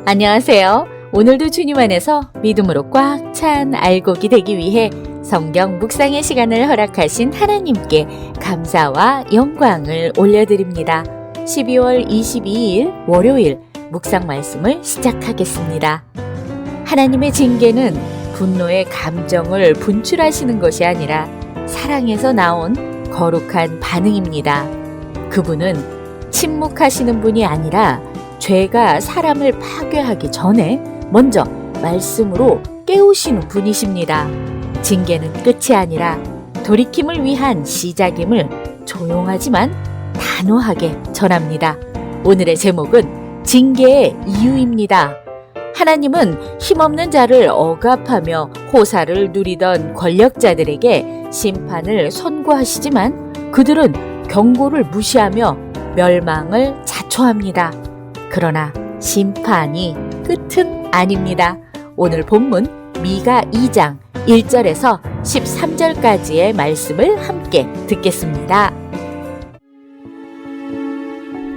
안녕하세요. 오늘도 주님 안에서 믿음으로 꽉 찬 알곡이 되기 위해 성경 묵상의 시간을 허락하신 하나님께 감사와 영광을 올려드립니다. 12월 22일 월요일 묵상 말씀을 시작하겠습니다. 하나님의 징계는 분노의 감정을 분출하시는 것이 아니라 사랑에서 나온 거룩한 반응입니다. 그분은 침묵하시는 분이 아니라 죄가 사람을 파괴하기 전에 먼저 말씀으로 깨우시는 분이십니다. 징계는 끝이 아니라 돌이킴을 위한 시작임을 조용하지만 단호하게 전합니다. 오늘의 제목은 징계의 이유입니다. 하나님은 힘없는 자를 억압하며 호사를 누리던 권력자들에게 심판을 선고하시지만 그들은 경고를 무시하며 멸망을 자초합니다. 그러나 심판이 끝은 아닙니다. 오늘 본문 미가 2장 1절에서 13절까지의 말씀을 함께 듣겠습니다.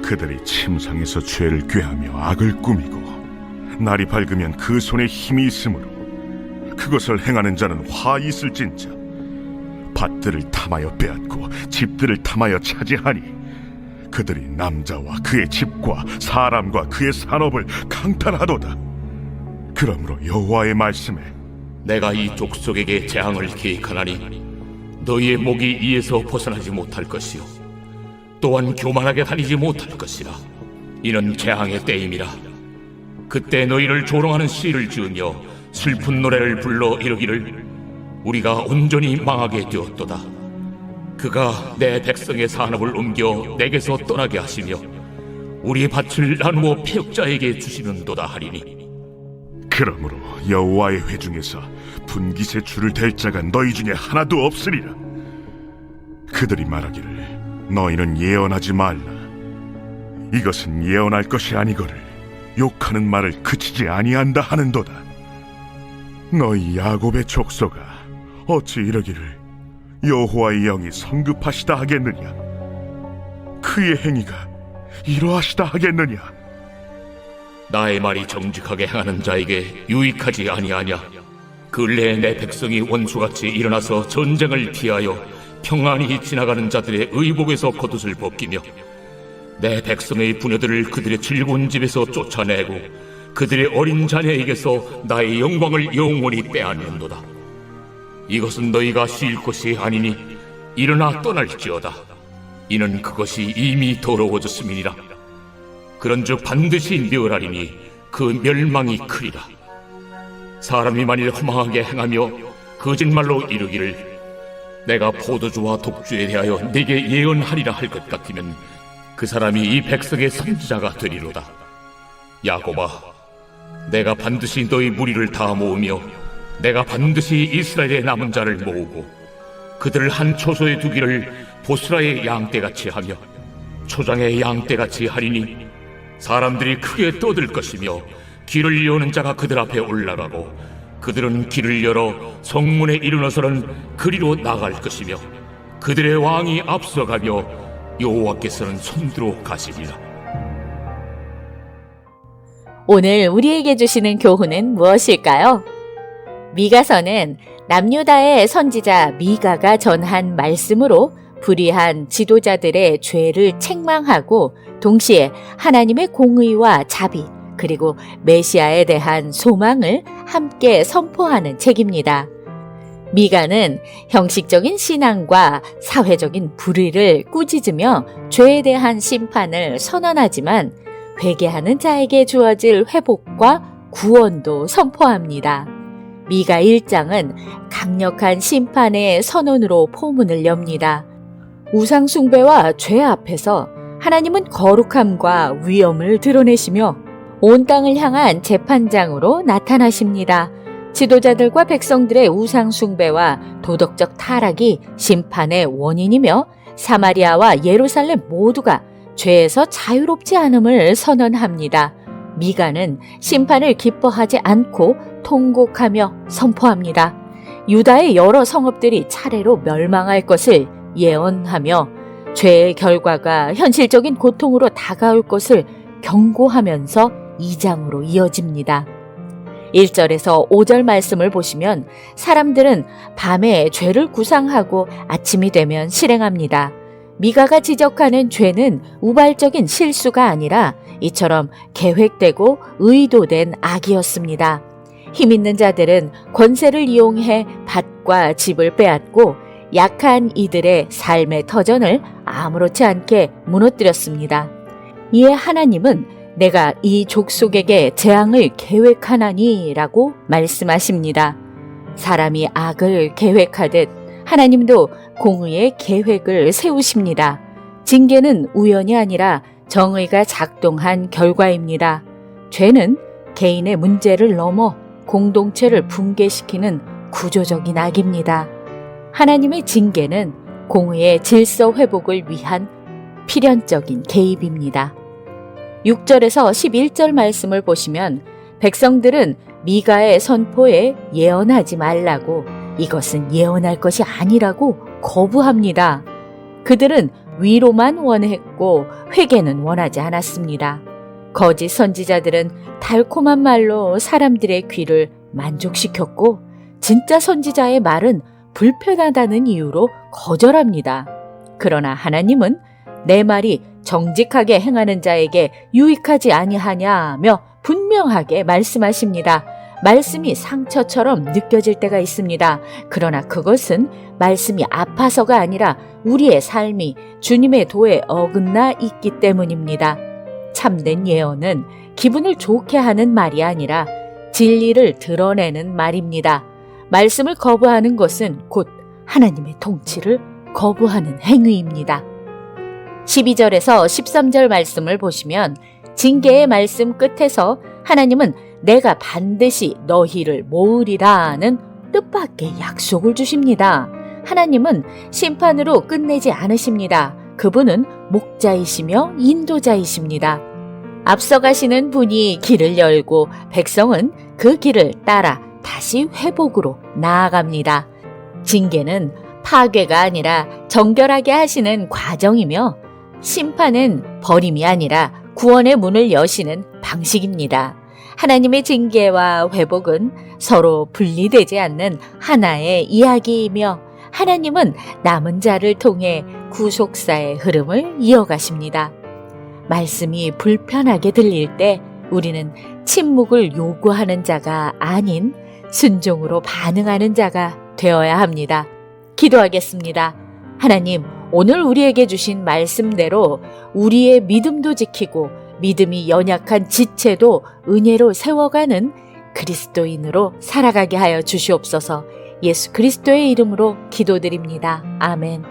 그들이 침상에서 죄를 꾀하며 악을 꾸미고 날이 밝으면 그 손에 힘이 있으므로 그것을 행하는 자는 화 있을진저. 밭들을 탐하여 빼앗고 집들을 탐하여 차지하니 그들이 남자와 그의 집과 사람과 그의 산업을 강탈하도다. 그러므로 여호와의 말씀에 내가 이 족속에게 재앙을 계획하나니 너희의 목이 이에서 벗어나지 못할 것이요 또한 교만하게 다니지 못할 것이라. 이는 재앙의 때임이라. 그때 너희를 조롱하는 시를 지으며 슬픈 노래를 불러 이르기를 우리가 온전히 망하게 되었도다. 그가 내 백성의 산업을 옮겨 내게서 떠나게 하시며 우리 밭을 나누어 패역자에게 주시는도다 하리니. 그러므로 여호와의 회중에서 분깃의 줄을 댈 자가 너희 중에 하나도 없으리라. 그들이 말하기를 너희는 예언하지 말라. 이것은 예언할 것이 아니거늘 욕하는 말을 그치지 아니한다 하는도다. 너희 야곱의 족속아, 어찌 이러기를 여호와의 영이 성급하시다 하겠느냐? 그의 행위가 이러하시다 하겠느냐? 나의 말이 정직하게 행하는 자에게 유익하지 아니하냐? 근래에 내 백성이 원수같이 일어나서 전쟁을 피하여 평안히 지나가는 자들의 의복에서 겉옷을 벗기며 내 백성의 부녀들을 그들의 즐거운 집에서 쫓아내고 그들의 어린 자녀에게서 나의 영광을 영원히 빼앗는도다. 이것은 너희가 쉴 것이 아니니 일어나 떠날지어다. 이는 그것이 이미 더러워졌음이니라. 그런즉 반드시 멸하리니 그 멸망이 크리라. 사람이 만일 허망하게 행하며 거짓말로 이르기를 내가 포도주와 독주에 대하여 네게 예언하리라 할 것 같으면 그 사람이 이 백성의 선지자가 되리로다. 야곱아, 내가 반드시 너희 무리를 다 모으며 내가 반드시 이스라엘의 남은 자를 모으고 그들을 한 초소에 두기를 보스라의 양떼같이 하며 초장의 양떼같이 하리니 사람들이 크게 떠들 것이며 길을 여는 자가 그들 앞에 올라가고 그들은 길을 열어 성문에 이르러서는 그리로 나갈 것이며 그들의 왕이 앞서가며 여호와께서는 손들어 가시리라. 오늘 우리에게 주시는 교훈은 무엇일까요? 미가서는 남유다의 선지자 미가가 전한 말씀으로 불의한 지도자들의 죄를 책망하고 동시에 하나님의 공의와 자비 그리고 메시아에 대한 소망을 함께 선포하는 책입니다. 미가는 형식적인 신앙과 사회적인 불의를 꾸짖으며 죄에 대한 심판을 선언하지만 회개하는 자에게 주어질 회복과 구원도 선포합니다. 미가 1장은 강력한 심판의 선언으로 포문을 엽니다. 우상 숭배와 죄 앞에서 하나님은 거룩함과 위엄을 드러내시며 온 땅을 향한 재판장으로 나타나십니다. 지도자들과 백성들의 우상 숭배와 도덕적 타락이 심판의 원인이며 사마리아와 예루살렘 모두가 죄에서 자유롭지 않음을 선언합니다. 미가는 심판을 기뻐하지 않고 통곡하며 선포합니다. 유다의 여러 성읍들이 차례로 멸망할 것을 예언하며 죄의 결과가 현실적인 고통으로 다가올 것을 경고하면서 2장으로 이어집니다. 1절에서 5절 말씀을 보시면 사람들은 밤에 죄를 구상하고 아침이 되면 실행합니다. 미가가 지적하는 죄는 우발적인 실수가 아니라 이처럼 계획되고 의도된 악이었습니다. 힘있는 자들은 권세를 이용해 밭과 집을 빼앗고 약한 이들의 삶의 터전을 아무렇지 않게 무너뜨렸습니다. 이에 하나님은 내가 이 족속에게 재앙을 계획하나니 라고 말씀하십니다. 사람이 악을 계획하듯 하나님도 공의의 계획을 세우십니다. 징계는 우연이 아니라 정의가 작동한 결과입니다. 죄는 개인의 문제를 넘어 공동체를 붕괴시키는 구조적인 악입니다. 하나님의 징계는 공의의 질서 회복을 위한 필연적인 개입입니다. 6절에서 11절 말씀을 보시면 백성들은 미가의 선포에 예언하지 말라고 이것은 예언할 것이 아니라고 거부합니다. 그들은 위로만 원했고 회개는 원하지 않았습니다. 거짓 선지자들은 달콤한 말로 사람들의 귀를 만족시켰고 진짜 선지자의 말은 불편하다는 이유로 거절합니다. 그러나 하나님은 내 말이 정직하게 행하는 자에게 유익하지 아니하냐며 분명하게 말씀하십니다. 말씀이 상처처럼 느껴질 때가 있습니다. 그러나 그것은 말씀이 아파서가 아니라 우리의 삶이 주님의 도에 어긋나 있기 때문입니다. 참된 예언은 기분을 좋게 하는 말이 아니라 진리를 드러내는 말입니다. 말씀을 거부하는 것은 곧 하나님의 통치를 거부하는 행위입니다. 12절에서 13절 말씀을 보시면 징계의 말씀 끝에서 하나님은 내가 반드시 너희를 모으리라는 뜻밖의 약속을 주십니다. 하나님은 심판으로 끝내지 않으십니다. 그분은 목자이시며 인도자이십니다. 앞서가시는 분이 길을 열고 백성은 그 길을 따라 다시 회복으로 나아갑니다. 징계는 파괴가 아니라 정결하게 하시는 과정이며 심판은 버림이 아니라 구원의 문을 여시는 방식입니다. 하나님의 징계와 회복은 서로 분리되지 않는 하나의 이야기이며 하나님은 남은 자를 통해 구속사의 흐름을 이어가십니다. 말씀이 불편하게 들릴 때 우리는 침묵을 요구하는 자가 아닌 순종으로 반응하는 자가 되어야 합니다. 기도하겠습니다. 하나님, 오늘 우리에게 주신 말씀대로 우리의 믿음도 지키고 믿음이 연약한 지체도 은혜로 세워가는 그리스도인으로 살아가게 하여 주시옵소서. 예수 그리스도의 이름으로 기도드립니다. 아멘.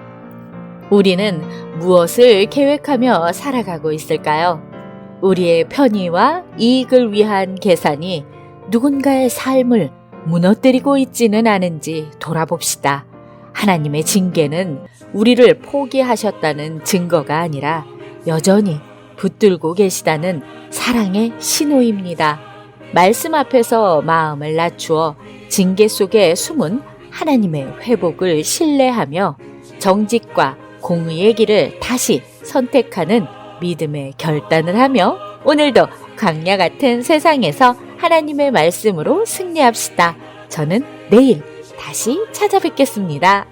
우리는 무엇을 계획하며 살아가고 있을까요? 우리의 편의와 이익을 위한 계산이 누군가의 삶을 무너뜨리고 있지는 않은지 돌아봅시다. 하나님의 징계는 우리를 포기하셨다는 증거가 아니라 여전히 붙들고 계시다는 사랑의 신호입니다. 말씀 앞에서 마음을 낮추어 징계 속에 숨은 하나님의 회복을 신뢰하며 정직과 공의의 길을 다시 선택하는 믿음의 결단을 하며 오늘도 광야 같은 세상에서 하나님의 말씀으로 승리합시다. 저는 내일 다시 찾아뵙겠습니다.